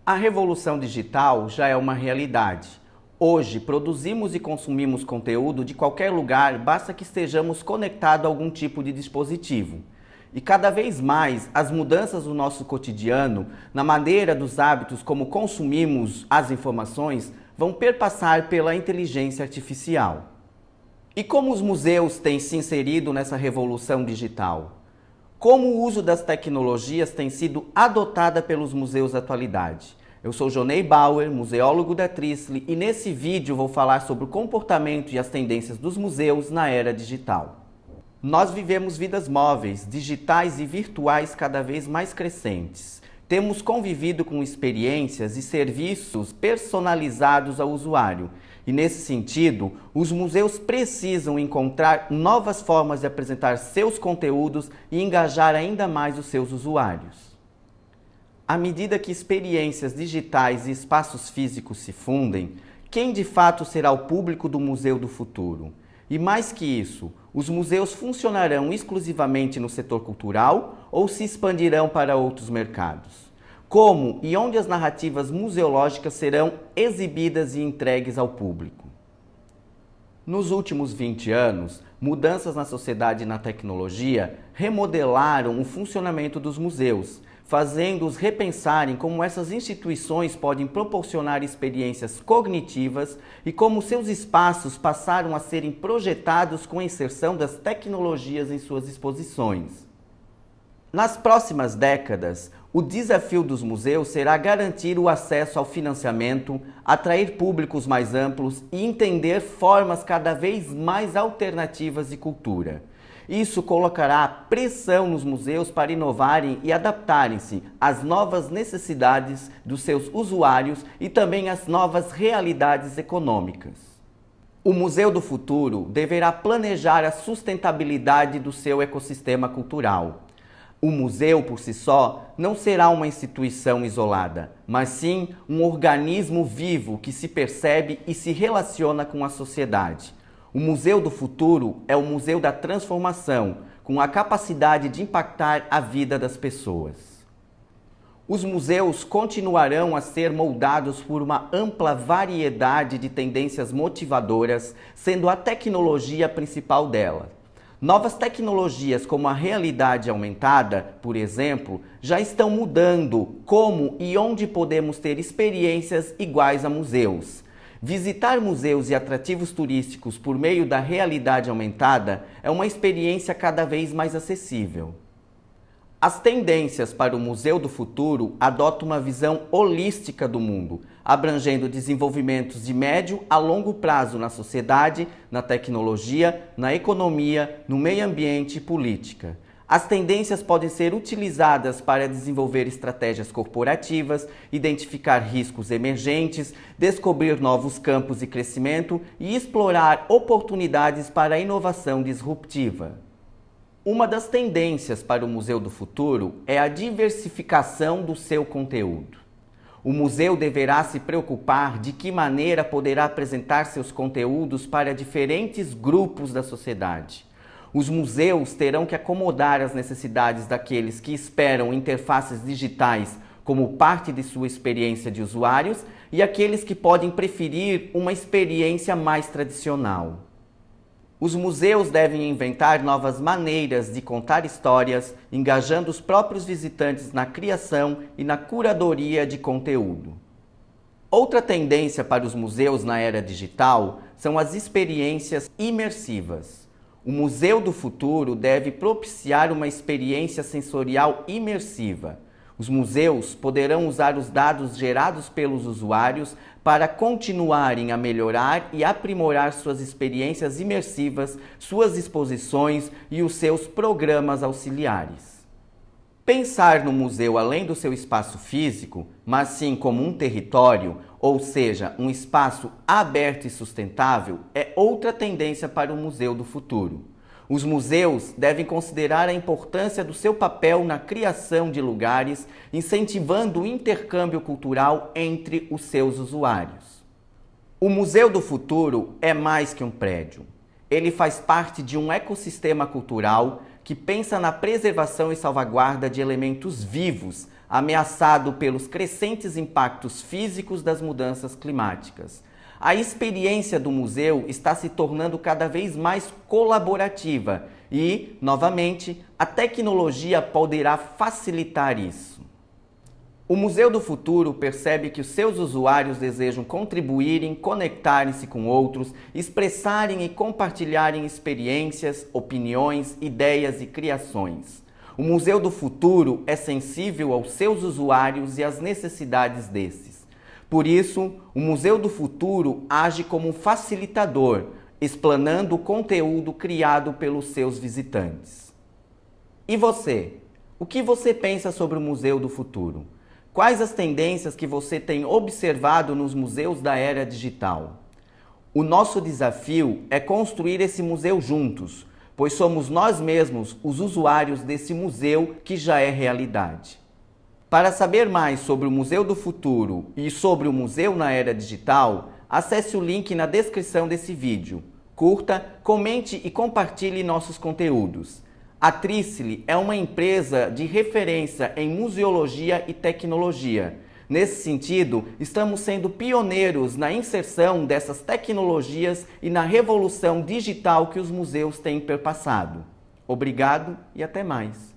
A revolução digital já é uma realidade. Hoje, produzimos e consumimos conteúdo de qualquer lugar, basta que estejamos conectados a algum tipo de dispositivo. E cada vez mais, as mudanças do nosso cotidiano, na maneira dos hábitos como consumimos as informações, vão perpassar pela inteligência artificial. E como os museus têm se inserido nessa revolução digital? Como o uso das tecnologias tem sido adotada pelos museus da atualidade? Eu sou Jonei Bauer, museólogo da Tristle, e nesse vídeo vou falar sobre o comportamento e as tendências dos museus na era digital. Nós vivemos vidas móveis, digitais e virtuais cada vez mais crescentes. Temos convivido com experiências e serviços personalizados ao usuário. E nesse sentido, os museus precisam encontrar novas formas de apresentar seus conteúdos e engajar ainda mais os seus usuários. À medida que experiências digitais e espaços físicos se fundem, quem de fato será o público do Museu do Futuro? E mais que isso, os museus funcionarão exclusivamente no setor cultural ou se expandirão para outros mercados? Como e onde as narrativas museológicas serão exibidas e entregues ao público? Nos últimos 20 anos, mudanças na sociedade e na tecnologia remodelaram o funcionamento dos museus, fazendo-os repensarem como essas instituições podem proporcionar experiências cognitivas e como seus espaços passaram a serem projetados com a inserção das tecnologias em suas exposições. Nas próximas décadas, o desafio dos museus será garantir o acesso ao financiamento, atrair públicos mais amplos e entender formas cada vez mais alternativas de cultura. Isso colocará pressão nos museus para inovarem e adaptarem-se às novas necessidades dos seus usuários e também às novas realidades econômicas. O Museu do Futuro deverá planejar a sustentabilidade do seu ecossistema cultural. O museu, por si só, não será uma instituição isolada, mas sim um organismo vivo que se percebe e se relaciona com a sociedade. O Museu do Futuro é o museu da transformação, com a capacidade de impactar a vida das pessoas. Os museus continuarão a ser moldados por uma ampla variedade de tendências motivadoras, sendo a tecnologia a principal delas. Novas tecnologias como a realidade aumentada, por exemplo, já estão mudando como e onde podemos ter experiências iguais a museus. Visitar museus e atrativos turísticos por meio da realidade aumentada é uma experiência cada vez mais acessível. As tendências para o Museu do Futuro adotam uma visão holística do mundo, abrangendo desenvolvimentos de médio a longo prazo na sociedade, na tecnologia, na economia, no meio ambiente e política. As tendências podem ser utilizadas para desenvolver estratégias corporativas, identificar riscos emergentes, descobrir novos campos de crescimento e explorar oportunidades para a inovação disruptiva. Uma das tendências para o Museu do Futuro é a diversificação do seu conteúdo. O museu deverá se preocupar de que maneira poderá apresentar seus conteúdos para diferentes grupos da sociedade. Os museus terão que acomodar as necessidades daqueles que esperam interfaces digitais como parte de sua experiência de usuários e aqueles que podem preferir uma experiência mais tradicional. Os museus devem inventar novas maneiras de contar histórias, engajando os próprios visitantes na criação e na curadoria de conteúdo. Outra tendência para os museus na era digital são as experiências imersivas. O Museu do Futuro deve propiciar uma experiência sensorial imersiva. Os museus poderão usar os dados gerados pelos usuários para continuarem a melhorar e aprimorar suas experiências imersivas, suas exposições e os seus programas auxiliares. Pensar no museu além do seu espaço físico, mas sim como um território, ou seja, um espaço aberto e sustentável, é outra tendência para o Museu do Futuro. Os museus devem considerar a importância do seu papel na criação de lugares, incentivando o intercâmbio cultural entre os seus usuários. O Museu do Futuro é mais que um prédio. Ele faz parte de um ecossistema cultural que pensa na preservação e salvaguarda de elementos vivos, ameaçado pelos crescentes impactos físicos das mudanças climáticas. A experiência do museu está se tornando cada vez mais colaborativa e, novamente, a tecnologia poderá facilitar isso. O Museu do Futuro percebe que os seus usuários desejam contribuírem, conectarem-se com outros, expressarem e compartilharem experiências, opiniões, ideias e criações. O Museu do Futuro é sensível aos seus usuários e às necessidades desses. Por isso, o Museu do Futuro age como um facilitador, explanando o conteúdo criado pelos seus visitantes. E você? O que você pensa sobre o Museu do Futuro? Quais as tendências que você tem observado nos museus da era digital? O nosso desafio é construir esse museu juntos, pois somos nós mesmos os usuários desse museu que já é realidade. Para saber mais sobre o Museu do Futuro e sobre o museu na era digital, acesse o link na descrição desse vídeo. Curta, comente e compartilhe nossos conteúdos. A Trícile é uma empresa de referência em museologia e tecnologia. Nesse sentido, estamos sendo pioneiros na inserção dessas tecnologias e na revolução digital que os museus têm perpassado. Obrigado e até mais!